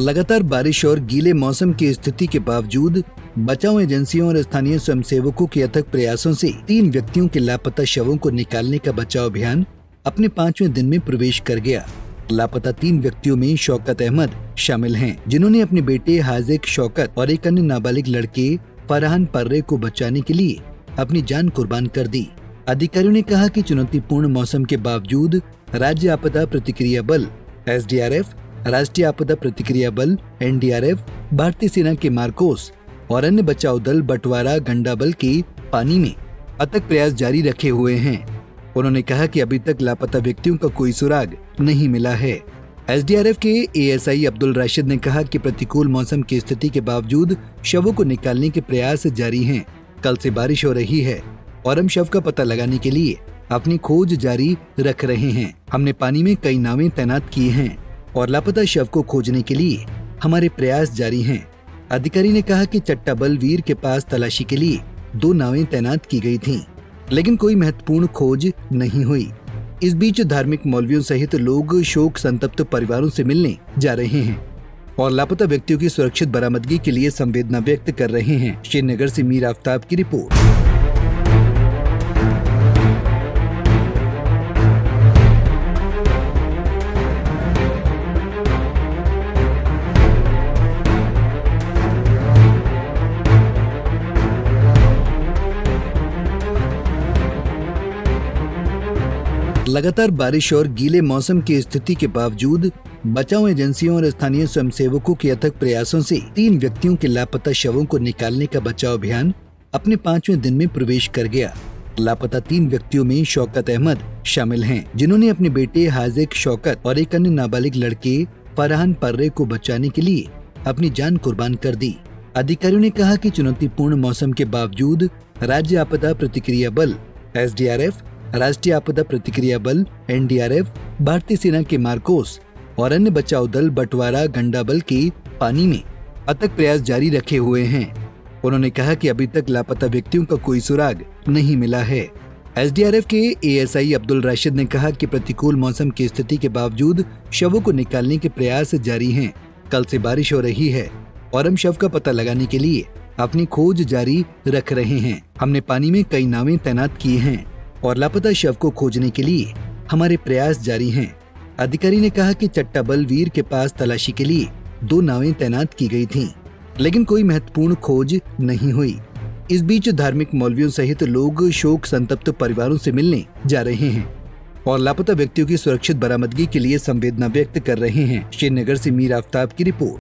लगातार बारिश और गीले मौसम की स्थिति के बावजूद बचाव एजेंसियों और स्थानीय स्वयंसेवकों के अथक प्रयासों से 3 व्यक्तियों के लापता शवों को निकालने का बचाव अभियान अपने 5वें दिन में प्रवेश कर गया। लापता 3 व्यक्तियों में शौकत अहमद शामिल हैं, जिन्होंने अपने बेटे हाजिक शौकत और एक अन्य नाबालिग लड़के फरहान पर्रे को बचाने के लिए अपनी जान कुर्बान कर दी। अधिकारियों ने कहा कि चुनौतीपूर्ण मौसम के बावजूद राज्य आपदा प्रतिक्रिया बल SDRF, राष्ट्रीय आपदा प्रतिक्रिया बल NDRF, भारतीय सेना के मार्कोस और अन्य बचाव दल बटवारा गंडा बल के पानी में अथक प्रयास जारी रखे हुए हैं। उन्होंने कहा कि अभी तक लापता व्यक्तियों का कोई सुराग नहीं मिला है। SDRF के ASI अब्दुल राशिद ने कहा कि प्रतिकूल मौसम की स्थिति के बावजूद शवों को निकालने के प्रयास जारी हैं। कल से बारिश हो रही है और हम शव का पता लगाने के लिए अपनी खोज जारी रख रहे हैं। हमने पानी में कई नावें तैनात की हैं और लापता शव को खोजने के लिए हमारे प्रयास जारी हैं। अधिकारी ने कहा कि चट्टा बलवीर के पास तलाशी के लिए 2 नावें तैनात की गई थीं, लेकिन कोई महत्वपूर्ण खोज नहीं हुई। इस बीच धार्मिक मौलवियों सहित लोग शोक संतप्त परिवारों से मिलने जा रहे हैं और लापता व्यक्तियों की सुरक्षित बरामदगी के लिए संवेदना व्यक्त कर रहे हैं। श्रीनगर से मीर आफ्ताब की रिपोर्ट। लगातार बारिश और गीले मौसम की स्थिति के बावजूद बचाव एजेंसियों और स्थानीय स्वयंसेवकों के अथक प्रयासों से 3 व्यक्तियों के लापता शवों को निकालने का बचाव अभियान अपने 5वें दिन में प्रवेश कर गया। लापता 3 व्यक्तियों में शौकत अहमद शामिल हैं, जिन्होंने अपने बेटे हाजिक शौकत और एक अन्य नाबालिग लड़के फरहान पर्रे को बचाने के लिए अपनी जान कुर्बान कर दी। अधिकारियों ने कहा कि चुनौतीपूर्ण मौसम के बावजूद राज्य आपदा प्रतिक्रिया बल SDRF, राष्ट्रीय आपदा प्रतिक्रिया बल NDRF, भारतीय सेना के मार्कोस और अन्य बचाव दल बटवारा गंडा बल के पानी में अथक प्रयास जारी रखे हुए हैं। उन्होंने कहा कि अभी तक लापता व्यक्तियों का कोई सुराग नहीं मिला है। SDRF के ASI अब्दुल राशिद ने कहा कि प्रतिकूल मौसम की स्थिति के बावजूद शवों को निकालने के प्रयास जारी हैं। कल से बारिश हो रही है और हम शव का पता लगाने के लिए अपनी खोज जारी रख रहे हैं। हमने पानी में कई नावें तैनात की हैं और लापता शव को खोजने के लिए हमारे प्रयास जारी हैं। अधिकारी ने कहा कि चट्टा बलवीर के पास तलाशी के लिए 2 नावें तैनात की गई थीं, लेकिन कोई महत्वपूर्ण खोज नहीं हुई। इस बीच धार्मिक मौलवियों सहित लोग शोक संतप्त परिवारों से मिलने जा रहे हैं और लापता व्यक्तियों की सुरक्षित बरामदगी के लिए संवेदना व्यक्त कर रहे हैं। श्रीनगर से मीर आफ्ताब की रिपोर्ट।